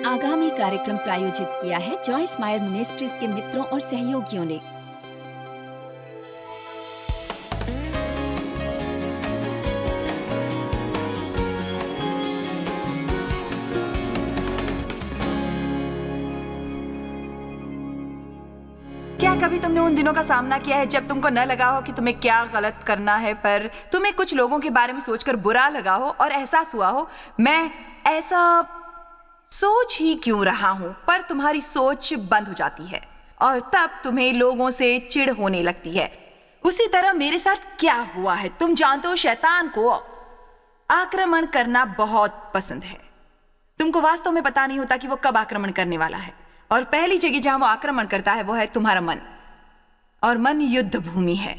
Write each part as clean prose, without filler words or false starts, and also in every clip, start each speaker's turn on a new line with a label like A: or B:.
A: आगामी कार्यक्रम प्रायोजित किया है जॉय स्माइल मिनिस्ट्रीज के मित्रों और सहयोगियों ने।
B: क्या कभी तुमने उन दिनों का सामना किया है जब तुमको न लगा हो कि तुम्हें क्या गलत करना है, पर तुम्हें कुछ लोगों के बारे में सोचकर बुरा लगा हो और एहसास हुआ हो मैं ऐसा सोच ही क्यों रहा हूं, पर तुम्हारी सोच बंद हो जाती है और तब तुम्हें लोगों से चिढ़ होने लगती है। उसी तरह मेरे साथ क्या हुआ है, तुम जानते हो शैतान को आक्रमण करना बहुत पसंद है। तुमको वास्तव में पता नहीं होता कि वो कब आक्रमण करने वाला है, और पहली जगह जहां वो आक्रमण करता है वो है तुम्हारा मन, और मन युद्ध भूमि है।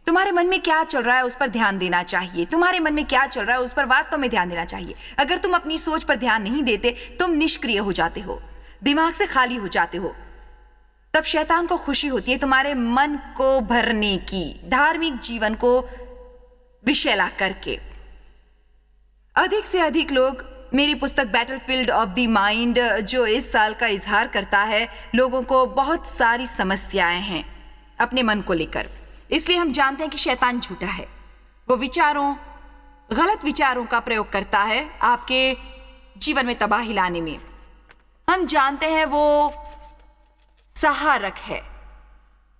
B: तुम्हारे मन में क्या चल रहा है उस पर ध्यान देना चाहिए। तुम्हारे मन में क्या चल रहा है उस पर वास्तव में ध्यान देना चाहिए। अगर तुम अपनी सोच पर ध्यान नहीं देते, तुम निष्क्रिय हो जाते हो, दिमाग से खाली हो जाते हो, तब शैतान को खुशी होती है तुम्हारे मन को भरने की, धार्मिक जीवन को विषैला करके। अधिक से अधिक लोग मेरी पुस्तक बैटलफील्ड ऑफ द माइंड, जो इस साल का इजहार करता है, लोगों को बहुत सारी समस्याएं हैं अपने मन को लेकर। इसलिए हम जानते हैं कि शैतान झूठा है। वो गलत विचारों का प्रयोग करता है आपके जीवन में तबाही लाने में। हम जानते हैं वो सहारक है,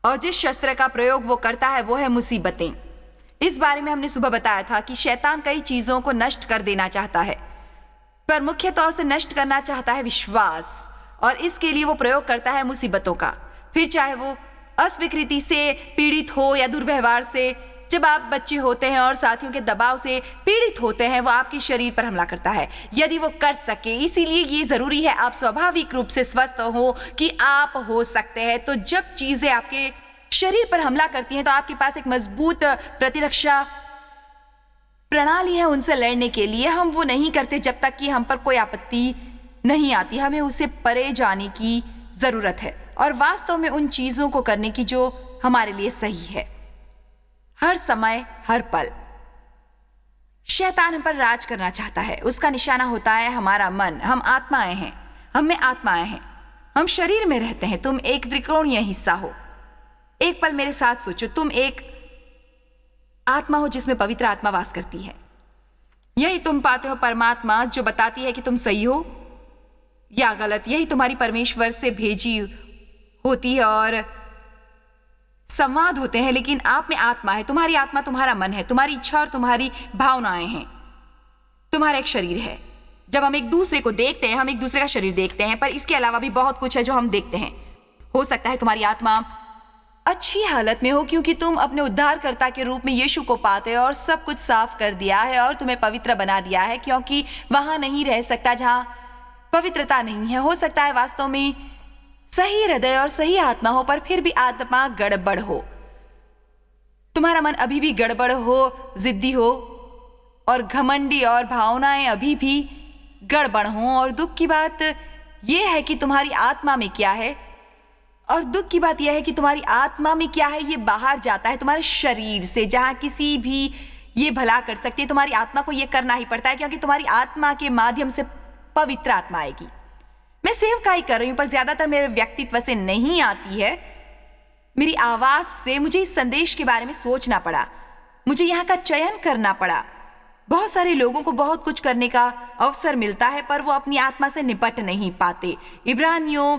B: और जिस शस्त्र का प्रयोग वो करता है वो है मुसीबतें। इस बारे में हमने सुबह बताया था कि शैतान कई चीजों को नष्ट कर देना चाहता है, पर मुख्य तौर से नष्ट करना चाहता है विश्वास, और इसके लिए वो प्रयोग करता है मुसीबतों का। फिर चाहे वो अस्वीकृति से पीड़ित हो या दुर्व्यवहार से। जब आप बच्चे होते हैं और साथियों के दबाव से पीड़ित होते हैं, वो आपके शरीर पर हमला करता है यदि वो कर सके। इसीलिए ये जरूरी है आप स्वाभाविक रूप से स्वस्थ हो कि आप हो सकते हैं। तो जब चीजें आपके शरीर पर हमला करती हैं तो आपके पास एक मजबूत प्रतिरक्षा प्रणाली है उनसे लड़ने के लिए। हम वो नहीं करते जब तक कि हम पर कोई आपत्ति नहीं आती। हमें उससे परे जाने की जरूरत है और वास्तव में उन चीजों को करने की जो हमारे लिए सही है। हर समय हर पल शैतान हम पर राज करना चाहता है। उसका निशाना होता है हमारा मन। हम आत्माएं हैं, हम में आत्माएं हैं, हम शरीर में रहते हैं। तुम एक त्रिकोणीय हिस्सा हो। एक पल मेरे साथ सोचो, तुम एक आत्मा हो जिसमें पवित्र आत्मा वास करती है। यही तुम पाते हो परमात्मा, जो बताती है कि तुम सही हो या गलत। यही तुम्हारी परमेश्वर से भेजी होती है और संवाद होते हैं। लेकिन आप में आत्मा है, तुम्हारी आत्मा तुम्हारा मन है, तुम्हारी इच्छा और तुम्हारी भावनाएं हैं, तुम्हारा एक शरीर है। जब हम एक दूसरे को देखते हैं, हम एक दूसरे का शरीर देखते हैं, पर इसके अलावा भी बहुत कुछ है जो हम देखते हैं। हो सकता है तुम्हारी आत्मा अच्छी हालत में हो क्योंकि तुम अपने उद्धारकर्ता के रूप में यीशु को पाते हो और सब कुछ साफ कर दिया है और तुम्हें पवित्र बना दिया है, क्योंकि वहां नहीं रह सकता जहां पवित्रता नहीं है। हो सकता है वास्तव में सही हृदय और सही आत्मा हो, पर फिर भी आत्मा गड़बड़ हो। तुम्हारा मन अभी भी गड़बड़ हो, जिद्दी हो और घमंडी, और भावनाएं अभी भी गड़बड़ हो। और दुख की बात यह है कि तुम्हारी आत्मा में क्या है, और दुख की बात यह है कि तुम्हारी आत्मा में क्या है ये बाहर जाता है तुम्हारे शरीर से, जहां किसी भी ये भला कर सकती है। तुम्हारी आत्मा को ये करना ही पड़ता है क्योंकि तुम्हारी आत्मा के माध्यम से पवित्र आत्मा आएगी। मैं सेवकाई कर रही हूं, पर ज्यादातर मेरे व्यक्तित्व से नहीं आती है, मेरी आवाज से। मुझे इस संदेश के बारे में सोचना पड़ा, मुझे यहाँ का चयन करना पड़ा। बहुत सारे लोगों को बहुत कुछ करने का अवसर मिलता है, पर वो अपनी आत्मा से निपट नहीं पाते। इब्रानियों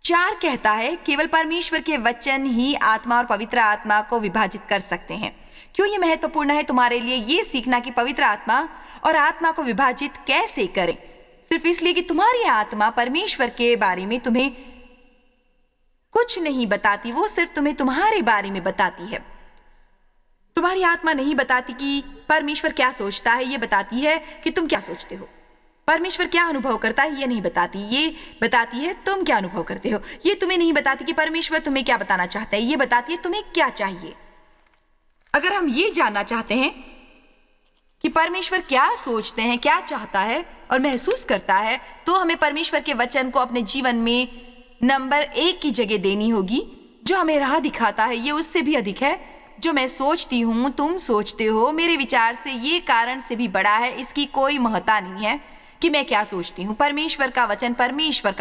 B: 4 कहता है केवल परमेश्वर के वचन ही आत्मा और पवित्र आत्मा को विभाजित कर सकते हैं। क्यों ये महत्वपूर्ण है तुम्हारे लिए ये सीखना कि पवित्र आत्मा और आत्मा को विभाजित कैसे करें? सिर्फ इसलिए कि तुम्हारी आत्मा परमेश्वर के बारे में तुम्हें कुछ नहीं बताती, वो सिर्फ तुम्हें तुम्हारे बारे में बताती है। तुम्हारी आत्मा नहीं बताती कि परमेश्वर क्या सोचता है, ये बताती है कि तुम क्या सोचते हो। परमेश्वर क्या अनुभव करता है ये नहीं बताती, ये बताती है तुम क्या अनुभव करते हो। ये तुम्हें नहीं बताती कि परमेश्वर तुम्हें क्या बताना चाहता है, ये बताती है तुम्हें क्या चाहिए। अगर हम ये जानना चाहते हैं कि परमेश्वर क्या सोचते हैं, क्या चाहता है और महसूस करता है, तो हमें परमेश्वर के वचन को अपने जीवन में नंबर 1 की जगह देनी होगी। जो हमें राह दिखाता है ये उससे भी अधिक है। जो मैं सोचती हूँ, तुम सोचते हो, मेरे विचार से ये कारण से भी बड़ा है, इसकी कोई महत्ता नहीं है। कि मैं क्या सोचती हूँ। परमेश्वर का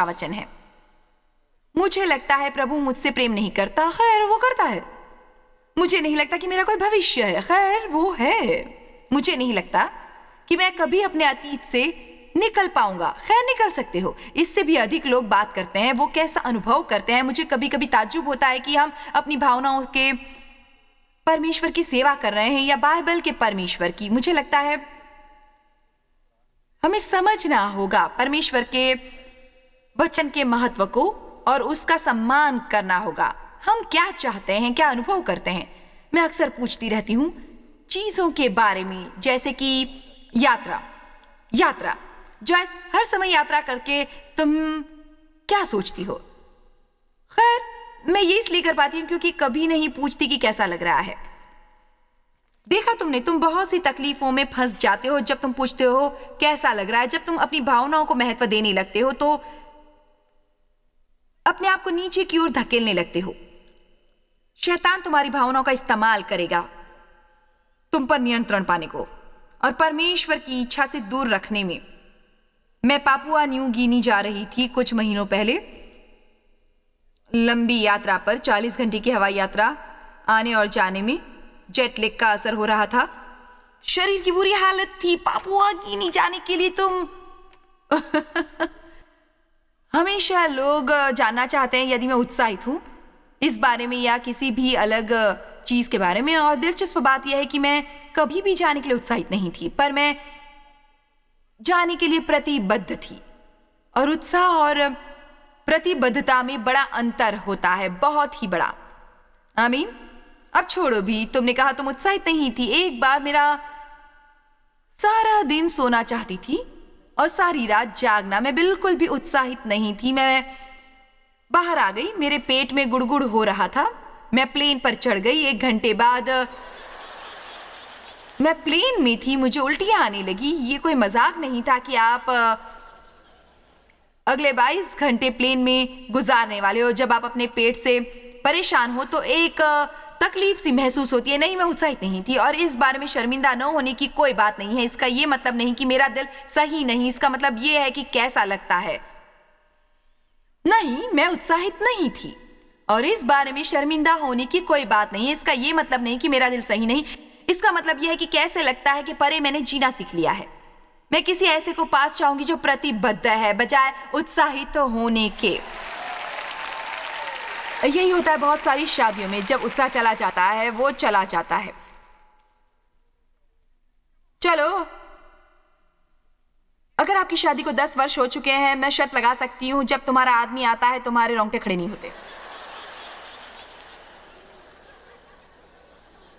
B: वचन है। मुझे लगता है प्रभु मुझसे प्रेम नहीं करता, खैर वो करता है। मुझे नहीं लगता कि मेरा कोई भविष्य है, खैर वो है। मुझे नहीं लगता कि मैं कभी अपने अतीत से निकल पाऊंगा, खैर निकल सकते हो। इससे भी अधिक लोग बात करते हैं, वो कैसा अनुभव करते हैं। मुझे कभी कभी ताज्जुब होता है कि हम अपनी भावनाओं के परमेश्वर की सेवा कर रहे हैं या बाइबल के परमेश्वर की। मुझे लगता है हमें समझना होगा परमेश्वर के वचन के महत्व को और उसका सम्मान करना होगा। हम क्या चाहते हैं, क्या अनुभव करते हैं। मैं अक्सर पूछती रहती हूँ चीजों के बारे में, जैसे कि यात्रा। जॉयस, हर समय यात्रा करके तुम क्या सोचती हो? खैर मैं ये इसलिए कर पाती हूँ क्योंकि कभी नहीं पूछती कि कैसा लग रहा है। देखा तुमने, तुम बहुत सी तकलीफों में फंस जाते हो जब तुम पूछते हो कैसा लग रहा है। जब तुम अपनी भावनाओं को महत्व देने लगते हो तो अपने आप को नीचे की ओर धकेलने लगते हो। शैतान तुम्हारी भावनाओं का इस्तेमाल करेगा तुम पर नियंत्रण पाने को और परमेश्वर की इच्छा से दूर रखने में। मैं पापुआ न्यू गिनी जा रही थी कुछ महीनों पहले, लंबी यात्रा पर, 40 घंटे की हवाई यात्रा। आने और जाने में जेट लैग का असर हो रहा था। शरीर की बुरी हालत थी। पापुआ गिनी जाने के लिए तुम हमेशा लोग जानना चाहते हैं यदि मैं उत्साहित हूं इस बारे में या किसी भी अलग चीज के बारे में। और दिलचस्प बात यह है कि मैं कभी भी जाने के लिए उत्साहित नहीं थी, पर मैं जाने के लिए प्रतिबद्ध थी। और उत्साह और प्रतिबद्धता में बड़ा अंतर होता है, बहुत ही बड़ा। आमीन। अब छोड़ो भी, तुमने कहा तुम उत्साहित नहीं थी। एक बार मेरा सारा दिन सोना चाहती थी और सारी रात जागना। मैं बिल्कुल भी उत्साहित नहीं थी। मैं बाहर आ गई, मेरे पेट में गुड़गुड़ हो रहा था। मैं प्लेन पर चढ़ गई। 1 घंटे बाद मैं प्लेन में थी, मुझे उल्टियां आने लगी। ये कोई मजाक नहीं था कि आप अगले 22 घंटे प्लेन में गुजारने वाले हो। जब आप अपने पेट से परेशान हो तो एक तकलीफ सी महसूस होती है। नहीं, मैं उत्साहित नहीं थी और इस बारे में शर्मिंदा न होने की कोई बात नहीं है। इसका ये मतलब नहीं कि मेरा दिल सही नहीं, इसका मतलब ये है कि कैसा लगता है। नहीं, मैं उत्साहित नहीं थी और इस बारे में शर्मिंदा होने की कोई बात नहीं है। इसका ये मतलब नहीं कि मेरा दिल सही नहीं, इसका मतलब यह है कि कैसे लगता है कि परे मैंने जीना सीख लिया है। मैं किसी ऐसे को पास चाहूंगी जो प्रतिबद्ध है बजाय उत्साहित होने के। यही होता है बहुत सारी शादियों में, जब उत्साह चला जाता है वो चला जाता है। चलो, अगर आपकी शादी को 10 वर्ष हो चुके हैं, मैं शर्त लगा सकती हूं जब तुम्हारा आदमी आता है तुम्हारे रोंगटे खड़े नहीं होते।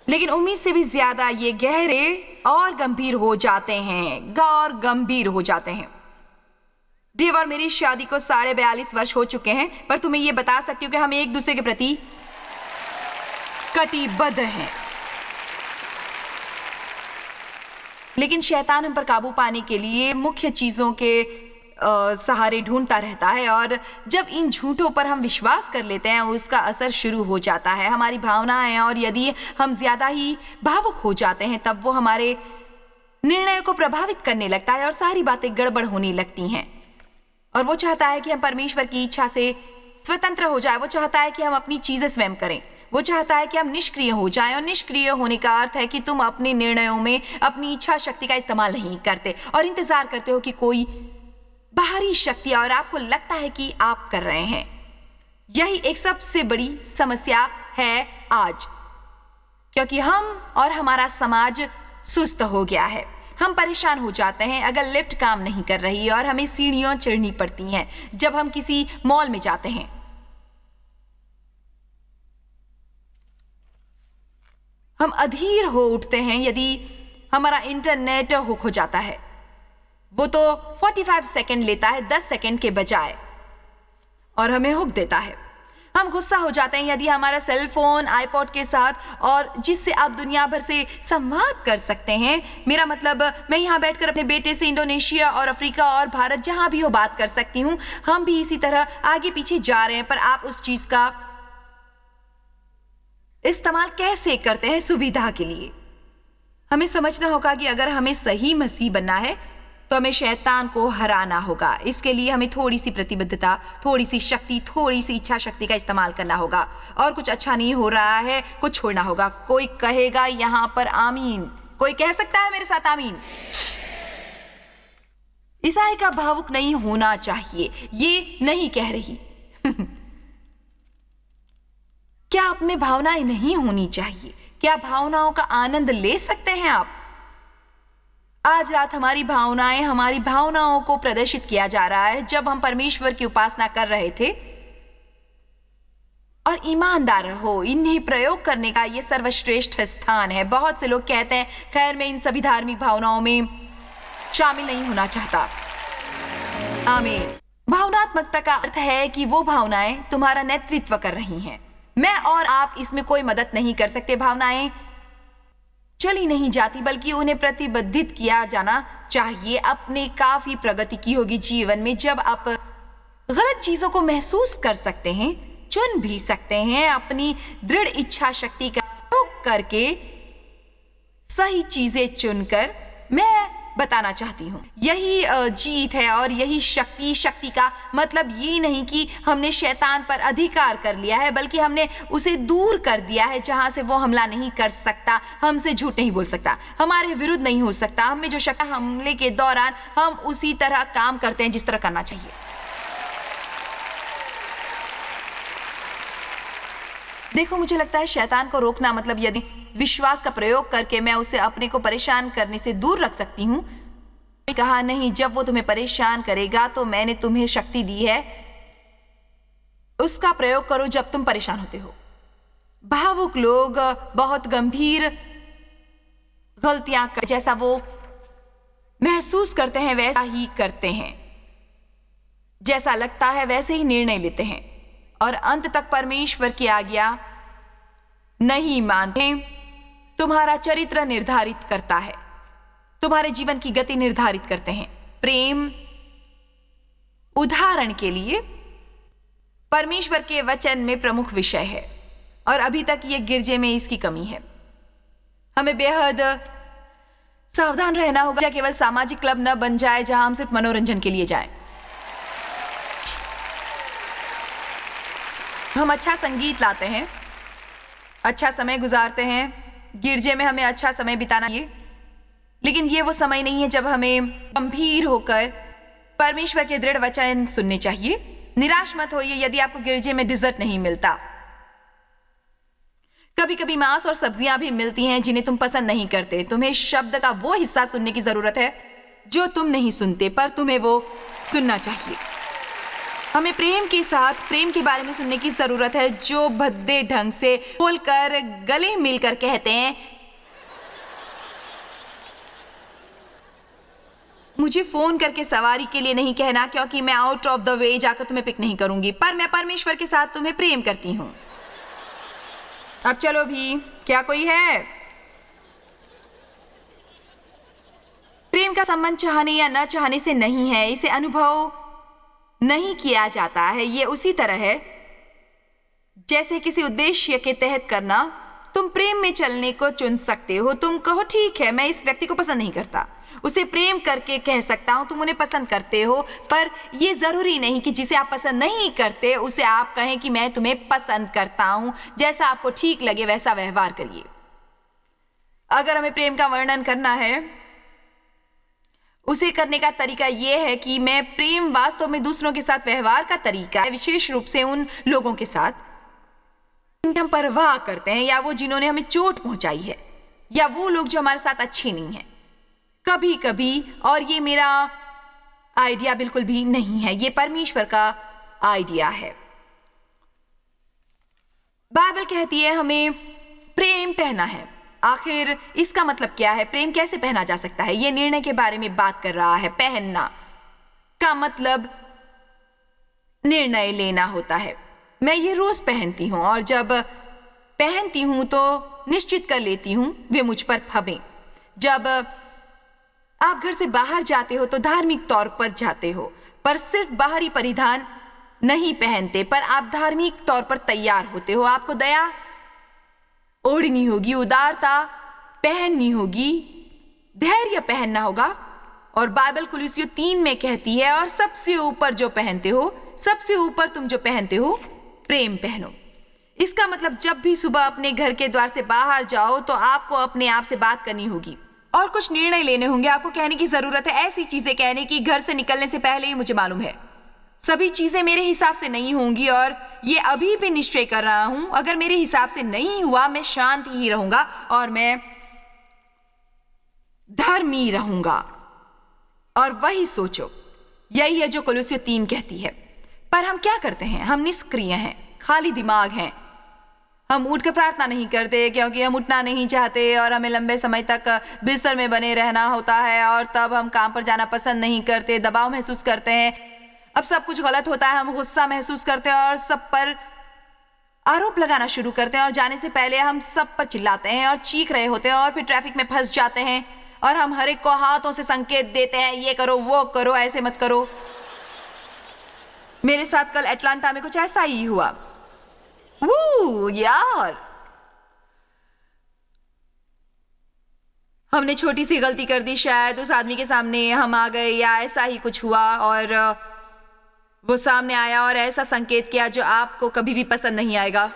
B: लेकिन उम्मीद से भी ज्यादा ये गहरे और गंभीर हो जाते हैं, गौर गंभीर हो जाते हैं। डेव और मेरी शादी को 42.5 वर्ष हो चुके हैं, पर तुम्हें यह बता सकती हूँ कि हम एक दूसरे के प्रति कटिबद्ध हैं। लेकिन शैतान हम पर काबू पाने के लिए मुख्य चीजों के सहारे ढूंढता रहता है और जब इन झूठों पर हम विश्वास कर लेते हैं उसका असर शुरू हो जाता है हमारी भावनाएं। और यदि हम ज्यादा ही भावुक हो जाते हैं तब वो हमारे निर्णय को प्रभावित करने लगता है और सारी बातें गड़बड़ होने लगती हैं। और वो चाहता है कि हम परमेश्वर की इच्छा से स्वतंत्र हो जाए। वो चाहता है कि हम अपनी चीजें स्वयं करें। वो चाहता है कि हम निष्क्रिय हो जाएं। और निष्क्रिय होने का अर्थ है कि तुम अपने निर्णयों में अपनी इच्छा शक्ति का इस्तेमाल नहीं करते और इंतजार करते हो कि कोई बाहरी शक्ति और आपको लगता है कि आप कर रहे हैं। यही एक सबसे बड़ी समस्या है आज, क्योंकि हम और हमारा समाज सुस्त हो गया है। हम परेशान हो जाते हैं अगर लिफ्ट काम नहीं कर रही और हमें सीढ़ियां चढ़नी पड़ती हैं जब हम किसी मॉल में जाते हैं। हम अधीर हो उठते हैं यदि हमारा इंटरनेट हुक हो जाता है। वो तो 45 सेकंड लेता है 10 सेकंड के बजाय और हमें हुक देता है। हम गुस्सा हो जाते हैं यदि हमारा सेल फोन आईपॉड के साथ और जिससे आप दुनिया भर से संवाद कर सकते हैं, मेरा मतलब मैं यहाँ बैठकर अपने बेटे से इंडोनेशिया और अफ्रीका और भारत जहां भी हो बात कर सकती हूँ। हम भी इसी तरह आगे पीछे जा रहे हैं, पर आप उस चीज का इस्तेमाल कैसे करते हैं सुविधा के लिए। हमें समझना होगा कि अगर हमें सही मसीह बनना है तो हमें शैतान को हराना होगा। इसके लिए हमें थोड़ी सी प्रतिबद्धता, थोड़ी सी शक्ति, थोड़ी सी इच्छा शक्ति का इस्तेमाल करना होगा। और कुछ अच्छा नहीं हो रहा है, कुछ छोड़ना होगा। कोई कहेगा यहाँ पर आमीन? कोई कह सकता है मेरे साथ आमीन? ईसाई का भावुक नहीं होना चाहिए, ये नहीं कह रही। क्या आप में भावनाएं नहीं होनी चाहिए? क्या भावनाओं का आनंद ले सकते हैं आप? आज रात हमारी भावनाओं को प्रदर्शित किया जा रहा है जब हम परमेश्वर की उपासना कर रहे थे। और ईमानदार रहो, इन्हें प्रयोग करने का यह सर्वश्रेष्ठ स्थान है। बहुत से लोग कहते हैं, खैर मैं इन सभी धार्मिक भावनाओं में शामिल नहीं होना चाहता। आमीन। भावनात्मकता का अर्थ है कि वो भावनाएं तुम्हारा नेतृत्व कर रही हैं। मैं और आप इसमें कोई मदद नहीं कर सकते। भावनाएं चली नहीं जाती, बल्कि उन्हें प्रतिबद्धित किया जाना चाहिए। अपने काफी प्रगति की होगी जीवन में जब आप गलत चीजों को महसूस कर सकते हैं, चुन भी सकते हैं। अपनी दृढ़ इच्छा शक्ति का उपयोग करके सही चीजें चुनकर मैं बताना चाहती हूँ, यही जीत है। और यही शक्ति का मतलब ये नहीं कि हमने शैतान पर अधिकार कर लिया है, बल्कि हमने उसे दूर कर दिया है जहां से वो हमला नहीं कर सकता, हमसे झूठ नहीं बोल सकता, हमारे विरुद्ध नहीं हो सकता। हमें जो शक्ति, हमले के दौरान हम उसी तरह काम करते हैं जिस तरह करना चाहिए। देखो, मुझे लगता है शैतान को रोकना मतलब यदि विश्वास का प्रयोग करके मैं उसे अपने को परेशान करने से दूर रख सकती हूँ। कहा नहीं, जब वो तुम्हें परेशान करेगा तो मैंने तुम्हें शक्ति दी है, उसका प्रयोग करो जब तुम परेशान होते हो। भावुक लोग बहुत गंभीर गलतियां जैसा वो महसूस करते हैं वैसा ही करते हैं, जैसा लगता है वैसे ही निर्णय लेते हैं और अंत तक परमेश्वर की आज्ञा नहीं मानते। तुम्हारा चरित्र निर्धारित करता है, तुम्हारे जीवन की गति निर्धारित करते हैं। प्रेम, उदाहरण के लिए, परमेश्वर के वचन में प्रमुख विषय है और अभी तक ये गिरजे में इसकी कमी है। हमें बेहद सावधान रहना होगा, केवल सामाजिक क्लब न बन जाए जहां हम सिर्फ मनोरंजन के लिए जाएं। हम अच्छा संगीत लाते हैं, अच्छा समय गुजारते हैं, गिरजे में हमें अच्छा समय बिताना चाहिए, लेकिन ये वो समय नहीं है जब हमें गंभीर होकर परमेश्वर के दृढ़ वचन सुनने चाहिए। निराश मत होइए यदि आपको गिरजे में डिजर्ट नहीं मिलता। कभी कभी मांस और सब्जियां भी मिलती हैं जिन्हें तुम पसंद नहीं करते। तुम्हें शब्द का वो हिस्सा सुनने की जरूरत है जो तुम नहीं सुनते, पर तुम्हें वो सुनना चाहिए। हमें प्रेम के साथ प्रेम के बारे में सुनने की जरूरत है, जो भद्दे ढंग से बोलकर गले मिलकर कहते हैं, मुझे फोन करके सवारी के लिए नहीं कहना क्योंकि मैं आउट ऑफ द वे जाकर तुम्हें पिक नहीं करूंगी, पर मैं परमेश्वर के साथ तुम्हें प्रेम करती हूं। अब चलो भी, क्या कोई है? प्रेम का संबंध चाहने या न चाहने से नहीं है, इसे अनुभव नहीं किया जाता है। ये उसी तरह है जैसे किसी उद्देश्य के तहत करना। तुम प्रेम में चलने को चुन सकते हो। तुम कहो, ठीक है, मैं इस व्यक्ति को पसंद नहीं करता, उसे प्रेम करके कह सकता हूं तुम उन्हें पसंद करते हो, पर यह जरूरी नहीं कि जिसे आप पसंद नहीं करते उसे आप कहें कि मैं तुम्हें पसंद करता हूं। जैसा आपको ठीक लगे वैसा व्यवहार करिए। अगर हमें प्रेम का वर्णन करना है, उसे करने का तरीका यह है कि मैं प्रेम वास्तव में दूसरों के साथ व्यवहार का तरीका है, विशेष रूप से उन लोगों के साथ जिनकी हम परवाह करते हैं, या वो जिन्होंने हमें चोट पहुंचाई है, या वो लोग जो हमारे साथ अच्छे नहीं हैं। कभी कभी, और ये मेरा आइडिया बिल्कुल भी नहीं है, ये परमेश्वर का आइडिया है। बाइबल कहती है हमें प्रेम पहना है। आखिर इसका मतलब क्या है? प्रेम कैसे पहना जा सकता है? यह निर्णय के बारे में बात कर रहा है। पहनना का मतलब निर्णय लेना होता है। मैं ये रोज पहनती हूं और जब पहनती हूं तो निश्चित कर लेती हूं वे मुझ पर फबें। जब आप घर से बाहर जाते हो तो धार्मिक तौर पर जाते हो, पर सिर्फ बाहरी परिधान नहीं पहनते, पर आप धार्मिक तौर पर तैयार होते हो। आपको दया ओढ़नी होगी, उदारता पहननी होगी, धैर्य पहनना होगा और बाइबल कुलुस्सियों 3 में कहती है, और सबसे ऊपर जो पहनते हो, सबसे ऊपर तुम जो पहनते हो, प्रेम पहनो। इसका मतलब जब भी सुबह अपने घर के द्वार से बाहर जाओ तो आपको अपने आप से बात करनी होगी और कुछ निर्णय लेने होंगे। आपको कहने की जरूरत है, ऐसी चीजें कहने की घर से निकलने से पहले ही मुझे मालूम है सभी चीजें मेरे हिसाब से नहीं होंगी, और ये अभी भी निश्चय कर रहा हूं, अगर मेरे हिसाब से नहीं हुआ मैं शांत ही रहूंगा और मैं धर्मी रहूंगा। और वही सोचो, यही है जो कुलुस्सियों 3 कहती है। पर हम क्या करते हैं? हम निष्क्रिय हैं, खाली दिमाग हैं। हम उठकर प्रार्थना नहीं करते क्योंकि हम उठना नहीं चाहते, और हमें लंबे समय तक बिस्तर में बने रहना होता है, और तब हम काम पर जाना पसंद नहीं करते, दबाव महसूस करते हैं, अब सब कुछ गलत होता है, हम गुस्सा महसूस करते हैं और सब पर आरोप लगाना शुरू करते हैं, और जाने से पहले हम सब पर चिल्लाते हैं और चीख रहे होते हैं, और फिर ट्रैफिक में फंस जाते हैं और हम हर एक को हाथों से संकेत देते हैं, ये करो, वो करो, ऐसे मत करो। मेरे साथ कल एटलांटा में कुछ ऐसा ही हुआ। यार, हमने छोटी सी गलती कर दी, शायद उस आदमी के सामने हम आ गए या ऐसा ही कुछ हुआ, और वो सामने आया और ऐसा संकेत किया जो आपको कभी भी पसंद नहीं आएगा।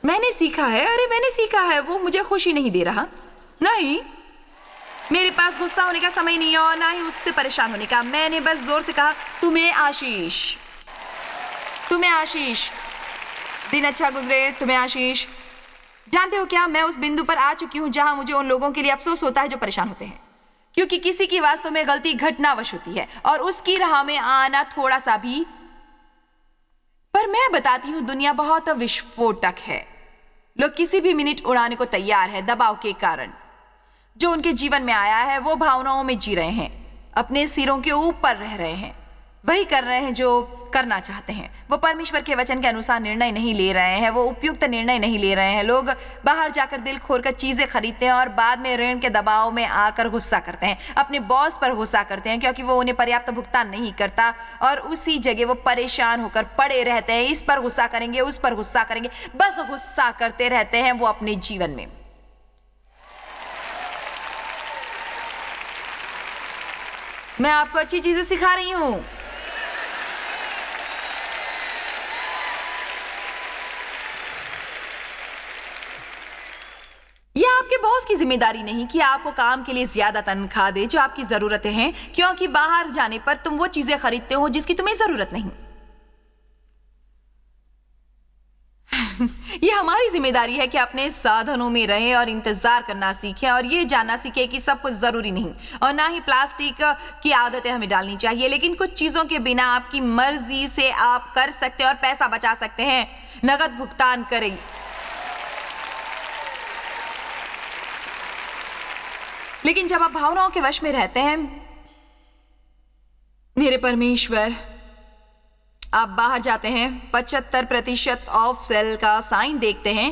B: मैंने सीखा है, वो मुझे खुशी नहीं दे रहा। नहीं, मेरे पास गुस्सा होने का समय नहीं है और ना ही उससे परेशान होने का। मैंने बस जोर से कहा, तुम्हें आशीष, दिन अच्छा गुजरे, तुम्हें आशीष। जानते हो क्या, मैं उस बिंदु पर आ चुकी हूं जहां मुझे उन लोगों के लिए अफसोस होता है जो परेशान होते हैं, क्योंकि किसी की वास्तव में गलती घटनावश होती है और उसकी राह में आना थोड़ा सा भी। पर मैं बताती हूं, दुनिया बहुत विस्फोटक है। लोग किसी भी मिनट उड़ाने को तैयार है दबाव के कारण। जो उनके जीवन में आया है वो भावनाओं में जी रहे हैं, अपने सिरों के ऊपर रह रहे हैं, वही कर रहे हैं जो करना चाहते हैं। वो परमेश्वर के वचन के अनुसार निर्णय नहीं ले रहे हैं, वो उपयुक्त निर्णय नहीं ले रहे हैं। लोग बाहर जाकर दिल खोलकर चीजें खरीदते हैं और बाद में ऋण के दबाव में आकर गुस्सा करते हैं, अपने बॉस पर गुस्सा करते हैं क्योंकि वो उन्हें पर्याप्त भुगतान नहीं करता, और उसी जगह वो परेशान होकर पड़े रहते हैं। इस पर गुस्सा करेंगे, उस पर गुस्सा करेंगे, बस गुस्सा करते रहते हैं वो अपने जीवन में। मैं आपको अच्छी चीजें सिखा रही हूं। यह आपके बॉस की जिम्मेदारी नहीं कि आपको काम के लिए ज्यादा तनख्वाह दे जो आपकी जरूरतें हैं, क्योंकि बाहर जाने पर तुम वो चीजें खरीदते हो जिसकी तुम्हें जरूरत नहीं। यह हमारी जिम्मेदारी है कि अपने साधनों में रहें और इंतजार करना सीखें, और यह जानना सीखें कि सब कुछ जरूरी नहीं, और ना ही प्लास्टिक की आदतें हमें डालनी चाहिए। लेकिन कुछ चीजों के बिना आपकी मर्जी से आप कर सकते हैं और पैसा बचा सकते हैं। नगद भुगतान करें। लेकिन जब आप भावनाओं के वश में रहते हैं, मेरे परमेश्वर, आप बाहर जाते हैं, 75% ऑफ सेल का साइन देखते हैं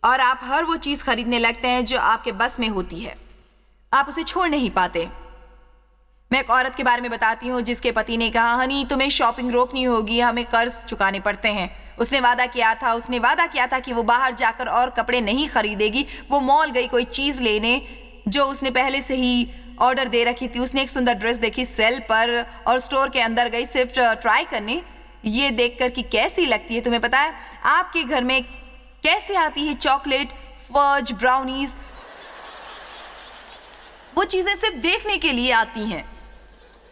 B: और आप हर वो चीज खरीदने लगते हैं जो आपके बस में होती है। आप उसे छोड़ नहीं पाते। मैं एक औरत के बारे में बताती हूँ जिसके पति ने कहा, हनी तुम्हें शॉपिंग रोकनी होगी, हमें कर्ज चुकाने पड़ते हैं। उसने वादा किया था कि वो बाहर जाकर और कपड़े नहीं खरीदेगी। वो मॉल गई कोई चीज लेने जो उसने पहले से ही ऑर्डर दे रखी थी। उसने एक सुंदर ड्रेस देखी सेल पर और स्टोर के अंदर गई सिर्फ ट्राई करने, ये देखकर कि कैसी लगती है। तुम्हें पता है आपके घर में कैसे आती है चॉकलेट, फज, ब्राउनीज। वो चीजें सिर्फ देखने के लिए आती हैं,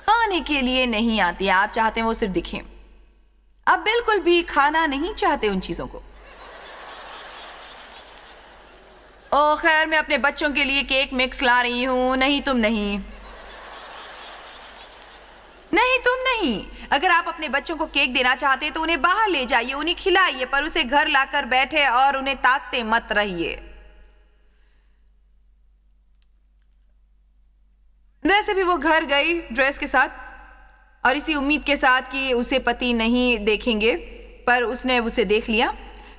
B: खाने के लिए नहीं आती। आप चाहते हैं वो सिर्फ दिखें, आप बिल्कुल भी खाना नहीं चाहते उन चीजों को। ओ खैर, मैं अपने बच्चों के लिए केक मिक्स ला रही हूं। नहीं तुम नहीं, अगर आप अपने बच्चों को केक देना चाहते हैं तो उन्हें बाहर ले जाइए, उन्हें खिलाइए, पर उसे घर लाकर बैठे और उन्हें ताकते मत रहिए। वैसे भी वो घर गई ड्रेस के साथ और इसी उम्मीद के साथ कि उसे पति नहीं देखेंगे, पर उसने उसे देख लिया।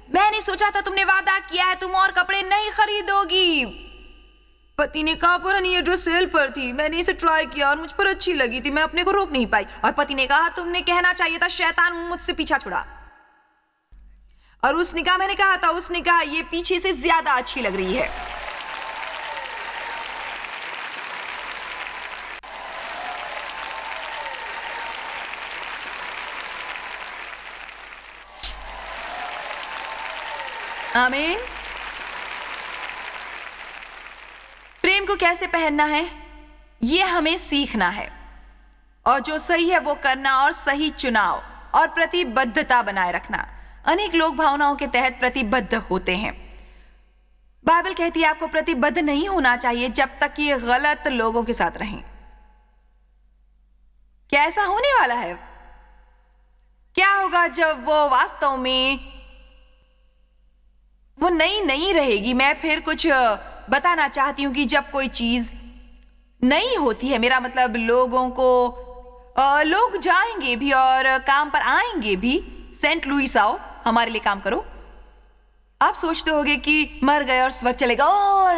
B: मैंने सोचा था तुमने वादा किया है तुम और कपड़े नहीं खरीदोगी। पति ने कहा, पर ये ड्रेस सेल पर थी, मैंने इसे ट्राई किया और मुझ पर अच्छी लगी थी, मैं अपने को रोक नहीं पाई। और पति ने कहा, तुमने कहना चाहिए था शैतान मुझसे पीछा छुड़ा। और उसने कहा, मैंने कहा था। उसने कहा, ये पीछे से ज्यादा अच्छी लग रही है। आमीन। प्रेम को कैसे पहनना है, ये हमें सीखना है, और जो सही है वो करना, और सही चुनाव और प्रतिबद्धता बनाए रखना। अनेक लोग भावनाओं के तहत प्रतिबद्ध होते हैं। बाइबल कहती है आपको प्रतिबद्ध नहीं होना चाहिए जब तक कि गलत लोगों के साथ रहें। क्या ऐसा होने वाला है? क्या होगा जब वो वास्तव में वो नई रहेगी? मैं फिर कुछ बताना चाहती हूं कि जब कोई चीज नई होती है, मेरा मतलब लोग जाएंगे भी और काम पर आएंगे भी। सेंट लुइस आओ, हमारे लिए काम करो। आप सोचते होगे कि मर गए और स्वर्ग चलेगा। ओ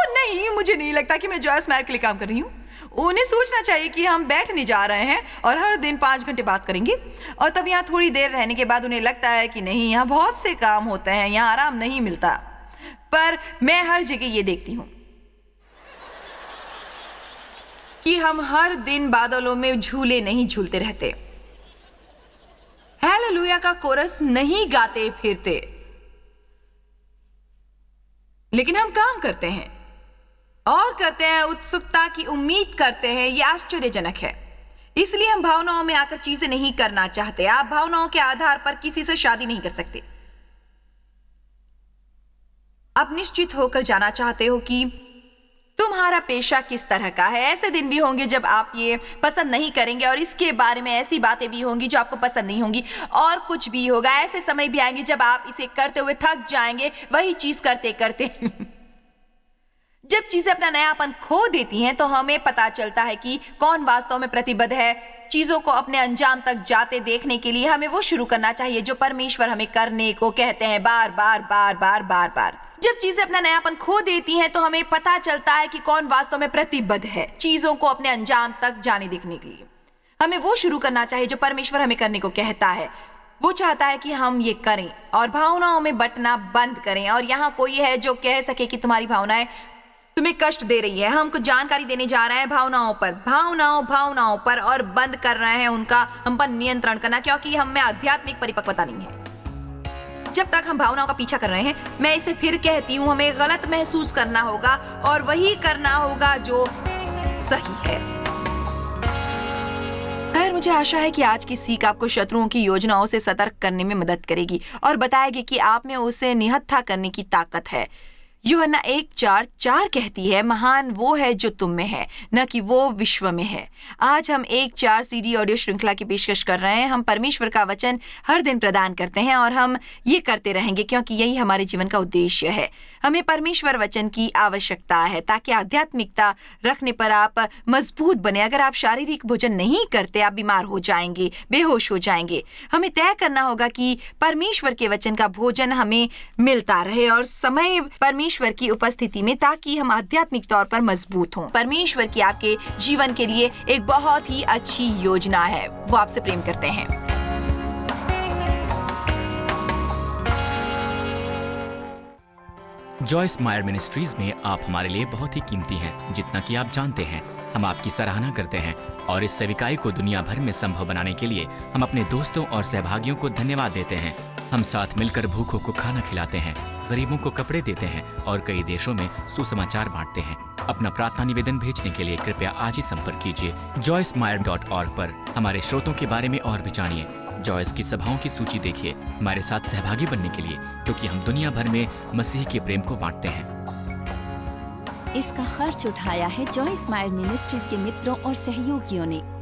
B: नहीं, मुझे नहीं लगता कि मैं जॉयस मायर के लिए काम कर रही हूँ। उन्हें सोचना चाहिए कि हम बैठने जा रहे हैं और हर दिन 5 घंटे बात करेंगे, और तब यहाँ थोड़ी देर रहने के बाद उन्हें लगता है कि नहीं, यहाँ बहुत से काम होते हैं, यहाँ आराम नहीं मिलता। पर मैं हर जगह ये देखती हूँ कि हम हर दिन बादलों में झूले नहीं झूलते रहते, हालेलुया का कोरस नहीं गाते फिरते, लेकिन हम काम करते हैं और करते हैं, उत्सुकता की उम्मीद करते हैं। यह आश्चर्यजनक है। इसलिए हम भावनाओं में आकर चीजें नहीं करना चाहते। आप भावनाओं के आधार पर किसी से शादी नहीं कर सकते। आप निश्चित होकर जाना चाहते हो कि तुम्हारा पेशा किस तरह का है। ऐसे दिन भी होंगे जब आप ये पसंद नहीं करेंगे, और इसके बारे में ऐसी बातें भी होंगी जो आपको पसंद नहीं होंगी, और कुछ भी होगा। ऐसे समय भी आएंगे जब आप इसे करते हुए थक जाएंगे, वही चीज करते करते। जब चीजें अपना नयापन खो देती हैं तो हमें पता चलता है कि कौन वास्तव में प्रतिबद्ध है। चीजों को अपने अंजाम तक जाते देखने के लिए हमें वो शुरू करना चाहिए जो परमेश्वर हमें करने को कहते हैं, बार बार बार बार बार बार। जब चीजें अपना नयापन खो देती हैं तो हमें पता चलता है कि कौन वास्तव में प्रतिबद्ध है चीजों को अपने अंजाम तक जाने देखने के लिए। हमें वो शुरू करना चाहिए जो परमेश्वर हमें करने को कहता है। वो चाहता है कि हम ये करें और भावनाओं में बंटना बंद करें। और यहाँ कोई है जो कह सके कि तुम्हारी भावनाएं तुम्हें कष्ट दे रही है? हम कुछ जानकारी देने जा रहे हैं भावनाओं पर, और बंद कर रहे हैं उनका हम पर नियंत्रण करना, क्योंकि हम में आध्यात्मिक परिपक्वता नहीं है। जब तक हम भावनाओं का पीछा कर रहे हैं, मैं इसे फिर कहती हूँ, हमें गलत महसूस करना होगा और वही करना होगा जो सही है। खैर, मुझे आशा है कि आज की सीख आपको शत्रुओं की योजनाओं से सतर्क करने में मदद करेगी और बताएगी कि आप में उसे निहत्था करने की ताकत है। यूहन्ना 1:4 कहती है, महान वो है जो तुम में है, न कि वो विश्व में है। आज हम 1:4 CD ऑडियो श्रृंखला की पेशकश कर रहे हैं। हम परमेश्वर का वचन हर दिन प्रदान करते हैं और हम ये करते रहेंगे क्योंकि यही हमारे जीवन का उद्देश्य है। हमें परमेश्वर वचन की आवश्यकता है ताकि आध्यात्मिकता रखने पर आप मजबूत बने। अगर आप शारीरिक भोजन नहीं करते, आप बीमार हो जाएंगे, बेहोश हो जाएंगे। हमें तय करना होगा कि परमेश्वर के वचन का भोजन हमें मिलता रहे और समय परमेश्वर की उपस्थिति में, ताकि हम आध्यात्मिक तौर पर मजबूत हों। परमेश्वर की आपके जीवन के लिए एक बहुत ही अच्छी योजना है। वो आपसे प्रेम करते हैं।
C: जॉयस मायर मिनिस्ट्रीज में आप हमारे लिए बहुत ही कीमती हैं, जितना कि आप जानते हैं। हम आपकी सराहना करते हैं और इस सेविकाई को दुनिया भर में संभव बनाने के लिए हम अपने दोस्तों और सहभागियों को धन्यवाद देते हैं। हम साथ मिलकर भूखों को खाना खिलाते हैं, गरीबों को कपड़े देते हैं और कई देशों में सुसमाचार बांटते हैं। अपना प्रार्थना निवेदन भेजने के लिए कृपया आज ही संपर्क कीजिए joycemeyer.org पर। हमारे स्रोतों के बारे में और भी जानिए। जॉयस की सभाओं की सूची देखिए हमारे साथ सहभागी बनने के लिए, क्योंकि हम दुनिया भर में मसीह के प्रेम को बांटते हैं।
A: इसका खर्च उठाया है जॉयस मायर मिनिस्ट्रीज के मित्रों और सहयोगियों ने।